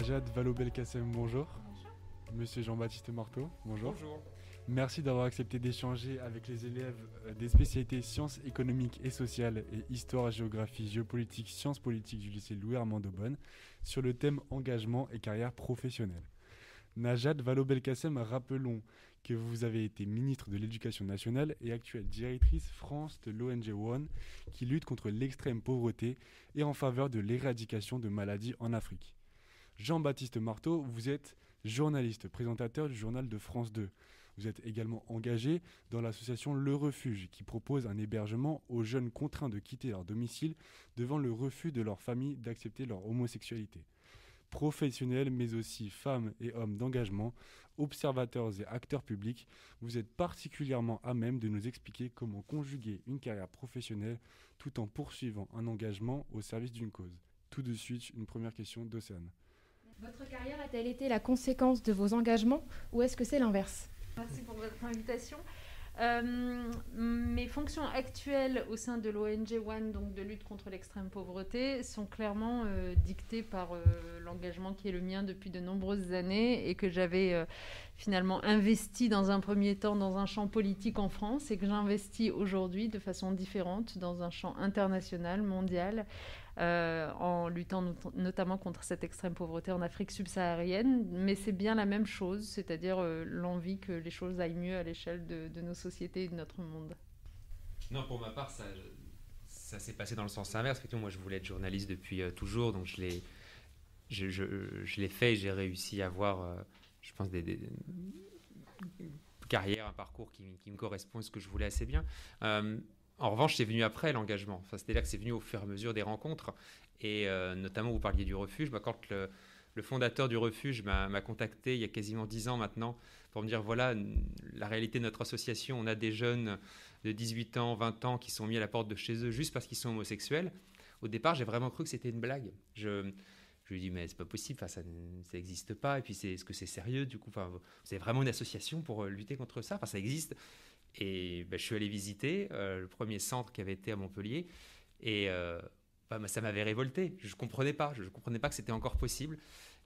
Najat Vallaud-Belkacem, bonjour. Monsieur Jean-Baptiste Marteau, bonjour. Bonjour. Merci d'avoir accepté d'échanger avec les élèves des spécialités sciences économiques et sociales et histoire, géographie, géopolitique, sciences politiques du lycée Louis-Armand d'Aubonne sur le thème engagement et carrière professionnelle. Najat Vallaud-Belkacem, rappelons que vous avez été ministre de l'Éducation nationale et actuelle directrice France de l'ONG One qui lutte contre l'extrême pauvreté et en faveur de l'éradication de maladies en Afrique. Jean-Baptiste Marteau, vous êtes journaliste, présentateur du journal de France 2. Vous êtes également engagé dans l'association Le Refuge qui propose un hébergement aux jeunes contraints de quitter leur domicile devant le refus de leur famille d'accepter leur homosexualité. Professionnels mais aussi femmes et hommes d'engagement, observateurs et acteurs publics, vous êtes particulièrement à même de nous expliquer comment conjuguer une carrière professionnelle tout en poursuivant un engagement au service d'une cause. Tout de suite, une première question d'Océane. Votre carrière a-t-elle été la conséquence de vos engagements ou est-ce que c'est l'inverse ? Merci pour votre invitation. Mes fonctions actuelles au sein de l'ONG One, donc de lutte contre l'extrême pauvreté, sont clairement dictées par l'engagement qui est le mien depuis de nombreuses années et que j'avais finalement investi dans un premier temps dans un champ politique en France et que j'investis aujourd'hui de façon différente dans un champ international, mondial, en luttant notamment contre cette extrême pauvreté en Afrique subsaharienne. Mais c'est bien la même chose, c'est-à-dire l'envie que les choses aillent mieux à l'échelle de nos sociétés et de notre monde. Non, pour ma part, ça s'est passé dans le sens inverse. Effectivement, moi, je voulais être journaliste depuis toujours, donc je l'ai fait et j'ai réussi à avoir, je pense, des carrières, un parcours qui me correspond à ce que je voulais assez bien. En revanche, c'est venu après l'engagement. Enfin, c'est-à-dire que c'est venu au fur et à mesure des rencontres. Et notamment, vous parliez du refuge. Quand le fondateur du refuge m'a contacté il y a quasiment 10 ans maintenant pour me dire, voilà, la réalité de notre association, on a des jeunes de 18 ans, 20 ans qui sont mis à la porte de chez eux juste parce qu'ils sont homosexuels. Au départ, j'ai vraiment cru que c'était une blague. Je lui ai dit, mais c'est pas possible, ça n'existe pas. Et puis, est-ce que c'est sérieux du coup, vous avez vraiment une association pour lutter contre ça? Ça existe. Et je suis allé visiter le premier centre qui avait été à Montpellier et ça m'avait révolté. Je ne comprenais pas que c'était encore possible.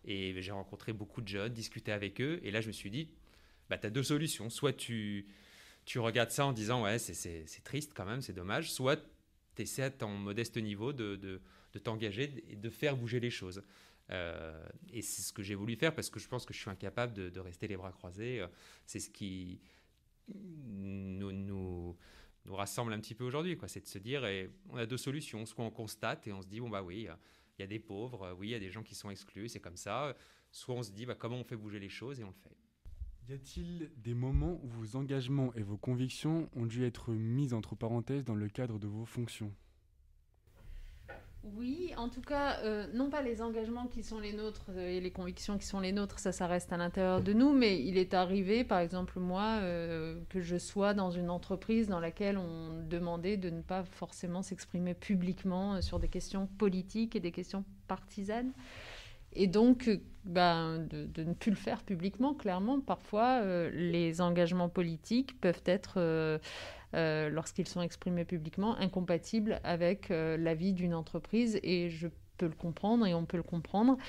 Et j'ai rencontré beaucoup de jeunes, discuté avec eux. Et là, je me suis dit, tu as deux solutions. Soit tu regardes ça en disant, ouais, c'est triste quand même, c'est dommage. Soit tu essaies à ton modeste niveau de t'engager et de faire bouger les choses. Et c'est ce que j'ai voulu faire parce que je pense que je suis incapable de rester les bras croisés. C'est ce qui nous rassemble un petit peu aujourd'hui, c'est de se dire, on a deux solutions, soit on constate et on se dit, oui, il y a des pauvres, oui, il y a des gens qui sont exclus, c'est comme ça, soit on se dit, comment on fait bouger les choses et on le fait. Y a-t-il des moments où vos engagements et vos convictions ont dû être mis entre parenthèses dans le cadre de vos fonctions ? Oui, en tout cas, non pas les engagements qui sont les nôtres et les convictions qui sont les nôtres, ça reste à l'intérieur de nous, mais il est arrivé, par exemple moi, que je sois dans une entreprise dans laquelle on demandait de ne pas forcément s'exprimer publiquement sur des questions politiques et des questions partisanes. Et donc, de ne plus le faire publiquement, clairement, parfois, les engagements politiques peuvent être... lorsqu'ils sont exprimés publiquement, incompatibles avec la vie d'une entreprise. Et je peux le comprendre et on peut le comprendre.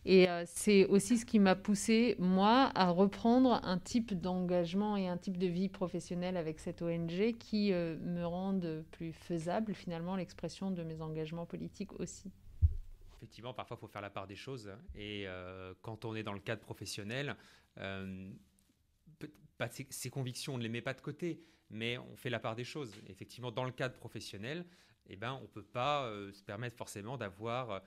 Et c'est aussi ce qui m'a poussée, moi, à reprendre un type d'engagement et un type de vie professionnelle avec cette ONG qui me rendent plus faisable, finalement, l'expression de mes engagements politiques aussi. Effectivement, parfois, il faut faire la part des choses. Et quand on est dans le cadre professionnel, ses convictions, on ne les met pas de côté, mais on fait la part des choses. Effectivement, dans le cadre professionnel, on ne peut pas se permettre forcément d'avoir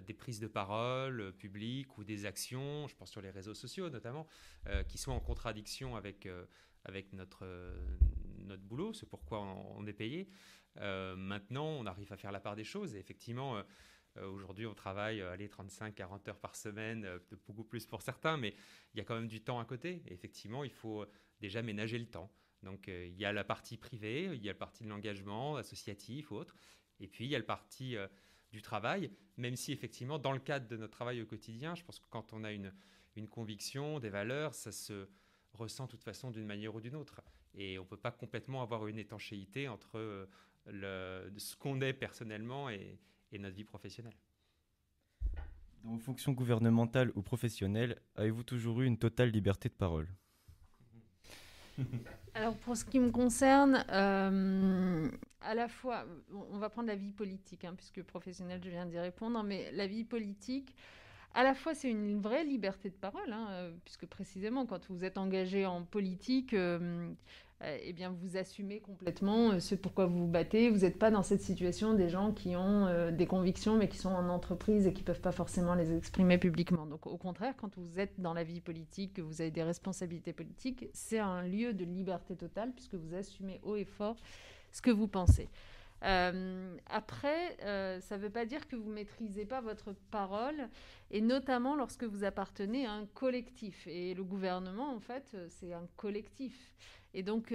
des prises de parole publiques ou des actions, je pense sur les réseaux sociaux notamment, qui soient en contradiction avec notre boulot, c'est pourquoi on est payé. Maintenant, on arrive à faire la part des choses. Et effectivement, aujourd'hui, on travaille 35-40 heures par semaine, beaucoup plus pour certains, mais il y a quand même du temps à côté. Et effectivement, il faut déjà ménager le temps. Donc, il y a la partie privée, il y a la partie de l'engagement associatif ou autre, et puis il y a la partie du travail, même si effectivement, dans le cadre de notre travail au quotidien, je pense que quand on a une conviction, des valeurs, ça se ressent de toute façon d'une manière ou d'une autre. Et on ne peut pas complètement avoir une étanchéité entre ce qu'on est personnellement et notre vie professionnelle. Dans vos fonctions gouvernementales ou professionnelles, avez-vous toujours eu une totale liberté de parole ? Alors pour ce qui me concerne, à la fois, on va prendre la vie politique, puisque professionnelle, je viens d'y répondre, mais la vie politique, à la fois c'est une vraie liberté de parole, puisque précisément quand vous êtes engagé en politique, eh bien vous assumez complètement ce pourquoi vous vous battez. Vous n'êtes pas dans cette situation des gens qui ont des convictions mais qui sont en entreprise et qui ne peuvent pas forcément les exprimer publiquement. Donc au contraire, quand vous êtes dans la vie politique, que vous avez des responsabilités politiques, c'est un lieu de liberté totale puisque vous assumez haut et fort ce que vous pensez. Après, ça ne veut pas dire que vous ne maîtrisez pas votre parole, et notamment lorsque vous appartenez à un collectif. Et le gouvernement, en fait, c'est un collectif. Et donc,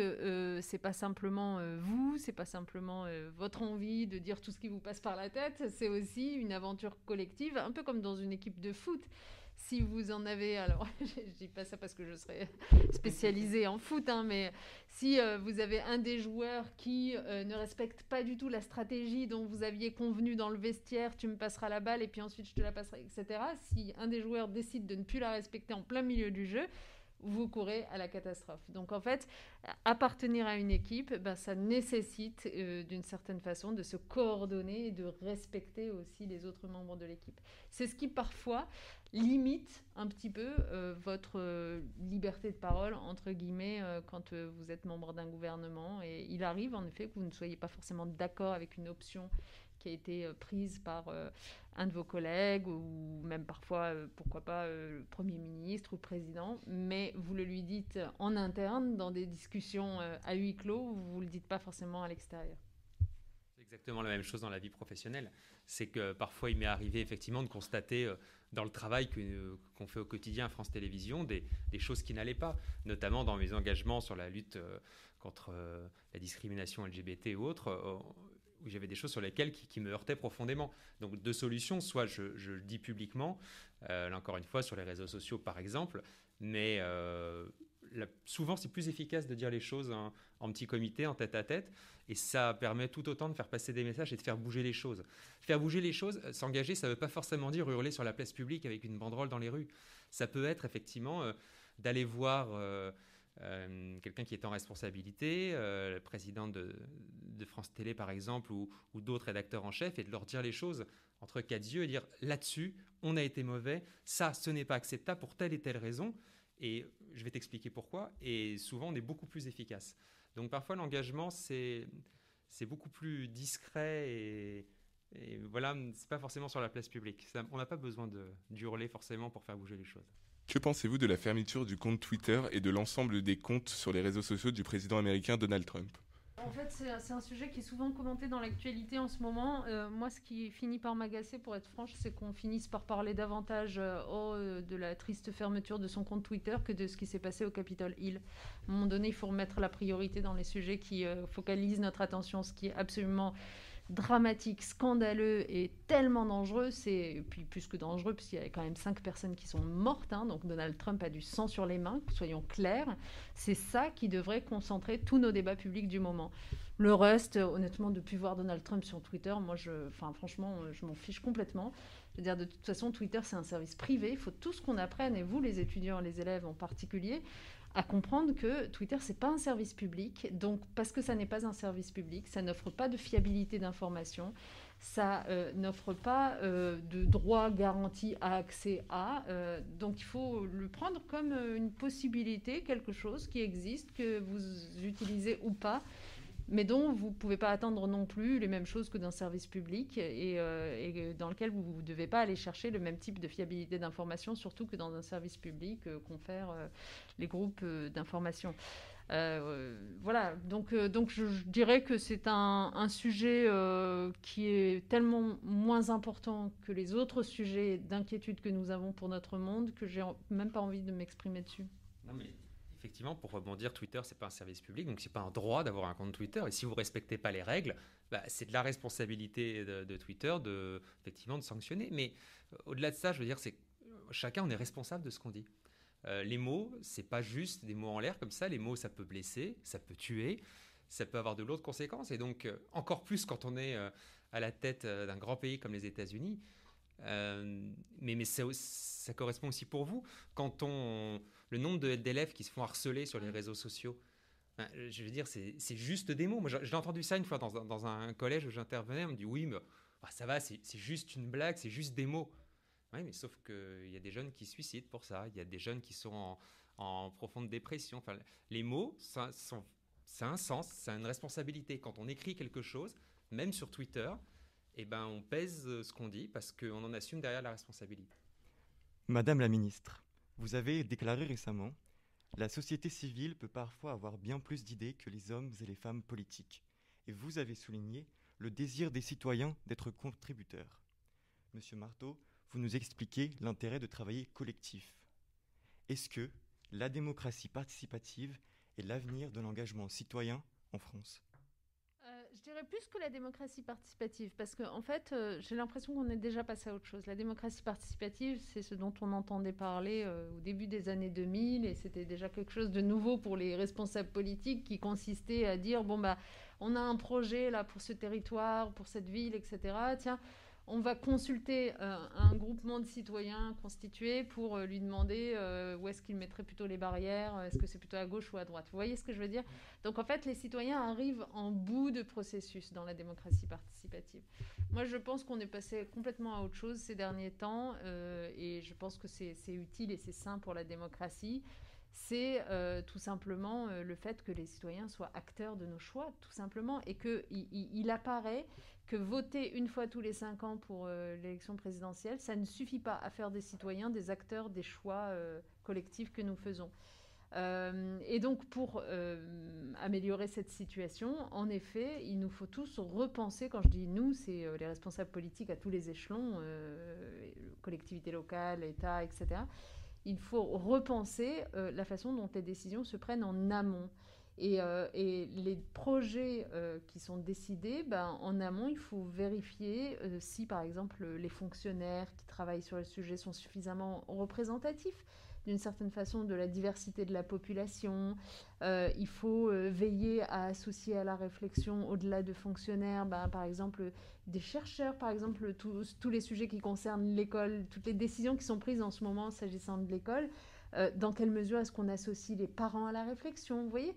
c'est pas simplement vous, c'est pas simplement votre envie de dire tout ce qui vous passe par la tête, c'est aussi une aventure collective, un peu comme dans une équipe de foot. Si vous en avez, alors je dis pas ça parce que je serais spécialisée en foot, mais si vous avez un des joueurs qui ne respecte pas du tout la stratégie dont vous aviez convenu dans le vestiaire, tu me passeras la balle et puis ensuite je te la passerai, etc. Si un des joueurs décide de ne plus la respecter en plein milieu du jeu, vous courez à la catastrophe. Donc en fait, appartenir à une équipe, ça nécessite d'une certaine façon de se coordonner et de respecter aussi les autres membres de l'équipe. C'est ce qui parfois limite un petit peu votre liberté de parole, entre guillemets, quand vous êtes membre d'un gouvernement. Et il arrive en effet que vous ne soyez pas forcément d'accord avec une option qui a été prise par un de vos collègues ou même parfois, pourquoi pas, le Premier ministre ou le Président, mais vous le lui dites en interne dans des discussions à huis clos, vous ne le dites pas forcément à l'extérieur. C'est exactement la même chose dans la vie professionnelle. C'est que parfois il m'est arrivé effectivement de constater dans le travail qu'on fait au quotidien à France Télévisions des choses qui n'allaient pas, notamment dans mes engagements sur la lutte contre la discrimination LGBT ou autres, où j'avais des choses sur lesquelles qui me heurtaient profondément. Donc deux solutions, soit je le dis publiquement, là encore une fois sur les réseaux sociaux par exemple, mais souvent c'est plus efficace de dire les choses en petit comité, en tête à tête, et ça permet tout autant de faire passer des messages et de faire bouger les choses. Faire bouger les choses, s'engager, ça ne veut pas forcément dire hurler sur la place publique avec une banderole dans les rues. Ça peut être effectivement d'aller voir quelqu'un qui est en responsabilité, le président de France Télé par exemple, ou d'autres rédacteurs en chef, et de leur dire les choses entre quatre yeux et dire là-dessus, on a été mauvais, ça, ce n'est pas acceptable pour telle et telle raison, et je vais t'expliquer pourquoi, et souvent on est beaucoup plus efficace. Donc parfois l'engagement c'est beaucoup plus discret et voilà, c'est pas forcément sur la place publique. On n'a pas besoin d'hurler forcément pour faire bouger les choses. Que pensez-vous de la fermeture du compte Twitter et de l'ensemble des comptes sur les réseaux sociaux du président américain Donald Trump ? En fait, c'est un sujet qui est souvent commenté dans l'actualité en ce moment. Moi, ce qui finit par m'agacer, pour être franche, c'est qu'on finisse par parler davantage de la triste fermeture de son compte Twitter que de ce qui s'est passé au Capitol Hill. À un moment donné, il faut remettre la priorité dans les sujets qui focalisent notre attention, ce qui est absolument dramatique, scandaleux et tellement dangereux. Et puis plus que dangereux, puisqu'il y a quand même 5 personnes qui sont mortes, donc Donald Trump a du sang sur les mains, soyons clairs. C'est ça qui devrait concentrer tous nos débats publics du moment. Le reste, honnêtement, de plus voir Donald Trump sur Twitter, moi, franchement, je m'en fiche complètement. Je veux dire, de toute façon, Twitter, c'est un service privé. Il faut tous qu'on apprenne, et vous, les étudiants, les élèves en particulier, à comprendre que Twitter, c'est pas un service public. Donc, parce que ça n'est pas un service public, ça n'offre pas de fiabilité d'information, ça n'offre pas de droit garanti à accès à. Donc, il faut le prendre comme une possibilité, quelque chose qui existe, que vous utilisez ou pas, mais dont vous ne pouvez pas attendre non plus les mêmes choses que d'un service public et dans lequel vous ne devez pas aller chercher le même type de fiabilité d'information, surtout que dans un service public confèrent les groupes d'information. Voilà, donc je dirais que c'est un sujet qui est tellement moins important que les autres sujets d'inquiétude que nous avons pour notre monde que j'ai même pas envie de m'exprimer dessus. Non mais... Effectivement, pour rebondir, Twitter, c'est pas un service public, donc c'est pas un droit d'avoir un compte Twitter. Et si vous respectez pas les règles, c'est de la responsabilité de Twitter effectivement de sanctionner. Mais au-delà de ça, je veux dire, c'est chacun on est responsable de ce qu'on dit. Les mots, c'est pas juste des mots en l'air comme ça. Les mots, ça peut blesser, ça peut tuer, ça peut avoir de lourdes conséquences. Et donc, encore plus quand on est à la tête d'un grand pays comme les États-Unis. Mais ça correspond aussi pour vous. Quand le nombre d'élèves qui se font harceler sur les réseaux sociaux, je veux dire, c'est juste des mots. Moi, j'ai entendu ça une fois dans un collège où j'intervenais. On me dit oui, mais ça va, c'est juste une blague, c'est juste des mots. Oui, mais sauf qu'il y a des jeunes qui se suicident pour ça. Il y a des jeunes qui sont en profonde dépression. Enfin, les mots, ça a un sens, ça a une responsabilité. Quand on écrit quelque chose, même sur Twitter, eh ben, on pèse ce qu'on dit parce qu'on en assume derrière la responsabilité. Madame la ministre, vous avez déclaré récemment « La société civile peut parfois avoir bien plus d'idées que les hommes et les femmes politiques. » Et vous avez souligné le désir des citoyens d'être contributeurs. Monsieur Marteau, vous nous expliquez l'intérêt de travailler collectif. Est-ce que la démocratie participative est l'avenir de l'engagement citoyen en France ? Je dirais plus que la démocratie participative, parce qu'en fait, j'ai l'impression qu'on est déjà passé à autre chose. La démocratie participative, c'est ce dont on entendait parler au début des années 2000, et c'était déjà quelque chose de nouveau pour les responsables politiques qui consistait à dire, bon, bah, on a un projet là pour ce territoire, pour cette ville, etc. Tiens, on va consulter un groupement de citoyens constitué pour lui demander où est-ce qu'il mettrait plutôt les barrières, est-ce que c'est plutôt à gauche ou à droite. Vous voyez ce que je veux dire ? Donc en fait, les citoyens arrivent en bout de processus dans la démocratie participative. Moi, je pense qu'on est passé complètement à autre chose ces derniers temps et je pense que c'est utile et c'est sain pour la démocratie. C'est tout simplement le fait que les citoyens soient acteurs de nos choix, tout simplement, et qu'il apparaît que voter une fois tous les 5 ans pour l'élection présidentielle, ça ne suffit pas à faire des citoyens des acteurs des choix collectifs que nous faisons. Et donc, pour améliorer cette situation, en effet, il nous faut tous repenser, quand je dis nous, c'est les responsables politiques à tous les échelons, collectivités locales, État, etc. Il faut repenser la façon dont les décisions se prennent en amont. Et les projets qui sont décidés, en amont, il faut vérifier si, par exemple, les fonctionnaires qui travaillent sur le sujet sont suffisamment représentatifs d'une certaine façon de la diversité de la population. Il faut veiller à associer à la réflexion, au-delà de fonctionnaires, par exemple, des chercheurs, par exemple, tous les sujets qui concernent l'école, toutes les décisions qui sont prises en ce moment s'agissant de l'école. Dans quelle mesure est-ce qu'on associe les parents à la réflexion, vous voyez ?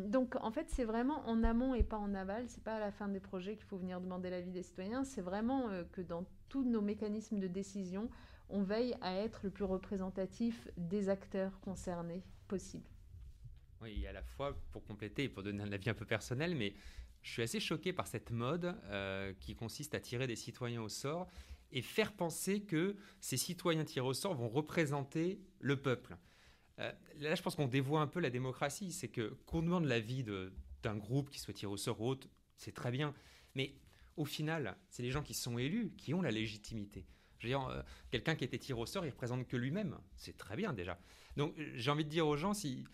Donc, en fait, c'est vraiment en amont et pas en aval. C'est pas à la fin des projets qu'il faut venir demander l'avis des citoyens. C'est vraiment que dans tous nos mécanismes de décision, on veille à être le plus représentatif des acteurs concernés possible. Oui, et à la fois, pour compléter et pour donner un avis un peu personnel, mais je suis assez choqué par cette mode qui consiste à tirer des citoyens au sort et faire penser que ces citoyens tirés au sort vont représenter le peuple. Là, je pense qu'on dévoie un peu la démocratie. C'est qu'on demande l'avis d'un groupe qui soit tiré au sort ou autre, c'est très bien. Mais au final, c'est les gens qui sont élus qui ont la légitimité. Je veux dire, quelqu'un qui a été tiré au sort, il ne représente que lui-même. C'est très bien déjà. Donc, j'ai envie de dire aux gens, si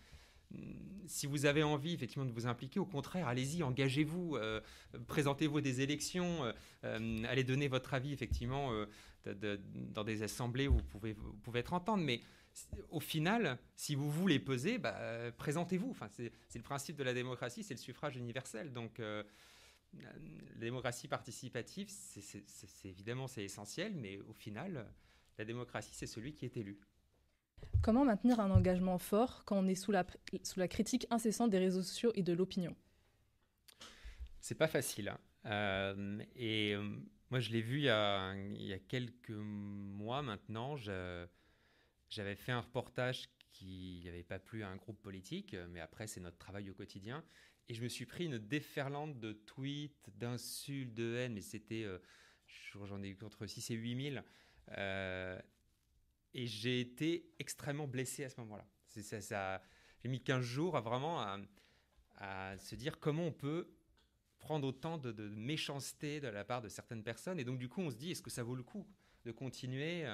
vous avez envie effectivement de vous impliquer, au contraire, allez-y, engagez-vous, présentez-vous à des élections, allez donner votre avis effectivement dans des assemblées où vous pouvez être entendre. Mais au final, si vous voulez peser, présentez-vous. Enfin, c'est le principe de la démocratie, c'est le suffrage universel. Donc, la démocratie participative, c'est évidemment c'est essentiel, mais au final, la démocratie, c'est celui qui est élu. Comment maintenir un engagement fort quand on est sous la critique incessante des réseaux sociaux et de l'opinion ? C'est pas facile. Moi, je l'ai vu il y a quelques mois maintenant. J'avais fait un reportage qui n'avait pas plu à un groupe politique, mais après, c'est notre travail au quotidien. Et je me suis pris une déferlante de tweets, d'insultes, de haine, mais c'était, j'en ai eu entre 6 et 8 000. Et j'ai été extrêmement blessé à ce moment-là. J'ai mis 15 jours à se dire comment on peut prendre autant de méchanceté de la part de certaines personnes. Et donc, du coup, on se dit, est-ce que ça vaut le coup de continuer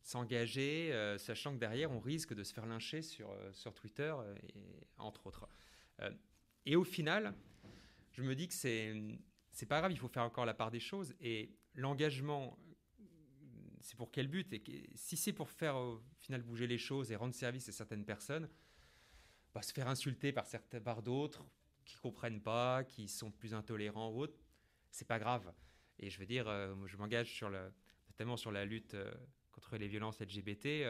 s'engager, sachant que derrière, on risque de se faire lyncher sur Twitter, entre autres. Et au final, je me dis que c'est pas grave, il faut faire encore la part des choses. Et l'engagement, c'est pour quel but ? Et si c'est pour faire au final bouger les choses et rendre service à certaines personnes, se faire insulter par d'autres qui ne comprennent pas, qui sont plus intolérants ou autres, c'est pas grave. Et je veux dire, je m'engage sur notamment sur la lutte contre les violences LGBT,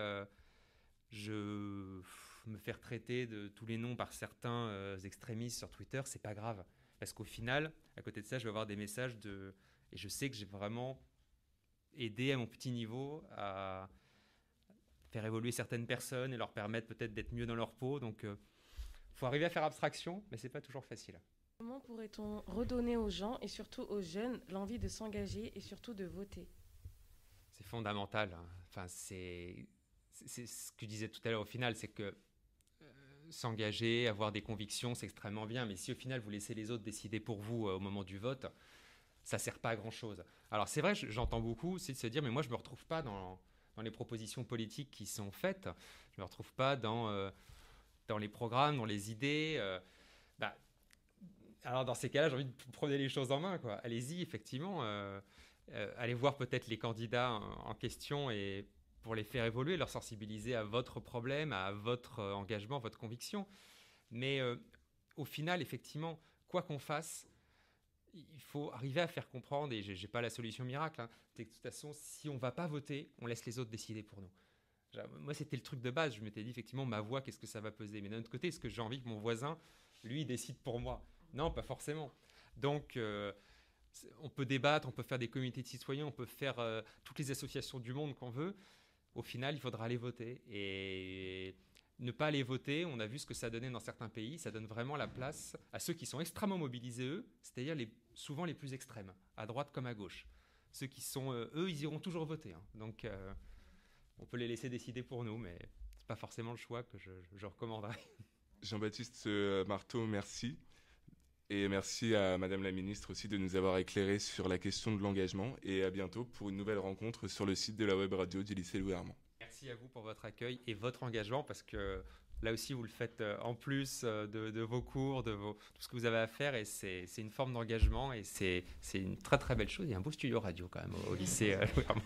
me faire traiter de tous les noms par certains extrémistes sur Twitter, c'est pas grave. Parce qu'au final, à côté de ça, je vais avoir des messages et je sais que j'ai vraiment aidé à mon petit niveau à faire évoluer certaines personnes et leur permettre peut-être d'être mieux dans leur peau. Donc, faut arriver à faire abstraction, mais c'est pas toujours facile. Comment pourrait-on redonner aux gens et surtout aux jeunes l'envie de s'engager et surtout de voter ? C'est fondamental. Hein. Enfin, c'est ce que je disais tout à l'heure au final, c'est que s'engager, avoir des convictions, c'est extrêmement bien. Mais si au final, vous laissez les autres décider pour vous au moment du vote, ça ne sert pas à grand-chose. Alors c'est vrai, j'entends beaucoup, c'est de se dire, mais moi, je ne me retrouve pas dans les propositions politiques qui sont faites. Je ne me retrouve pas dans les programmes, dans les idées. Alors dans ces cas-là, j'ai envie de prendre les choses en main, quoi. Allez-y, effectivement. Allez voir peut-être les candidats en question et pour les faire évoluer, leur sensibiliser à votre problème, à votre engagement, votre conviction. Mais au final, effectivement, quoi qu'on fasse, il faut arriver à faire comprendre, et je n'ai pas la solution miracle, hein, de toute façon, si on ne va pas voter, on laisse les autres décider pour nous. Moi, c'était le truc de base. Je m'étais dit, effectivement, ma voix, qu'est-ce que ça va peser ? Mais d'un autre côté, est-ce que j'ai envie que mon voisin, lui, décide pour moi ? Non, pas forcément. Donc, on peut débattre, on peut faire des comités de citoyens, on peut faire toutes les associations du monde qu'on veut. Au final, il faudra aller voter. Et ne pas aller voter, on a vu ce que ça donnait dans certains pays. Ça donne vraiment la place à ceux qui sont extrêmement mobilisés, eux, c'est-à-dire souvent les plus extrêmes, à droite comme à gauche. Ceux qui sont, eux, ils iront toujours voter. Hein. Donc, on peut les laisser décider pour nous, mais ce n'est pas forcément le choix que je recommanderais. Jean-Baptiste Marteau, merci. Et merci à Madame la Ministre aussi de nous avoir éclairé sur la question de l'engagement. Et à bientôt pour une nouvelle rencontre sur le site de la web radio du lycée Louis Armand. Merci à vous pour votre accueil et votre engagement, parce que là aussi vous le faites en plus de vos cours, tout ce que vous avez à faire, et c'est une forme d'engagement et c'est une très très belle chose. Il y a un beau studio radio quand même au lycée Louis Armand.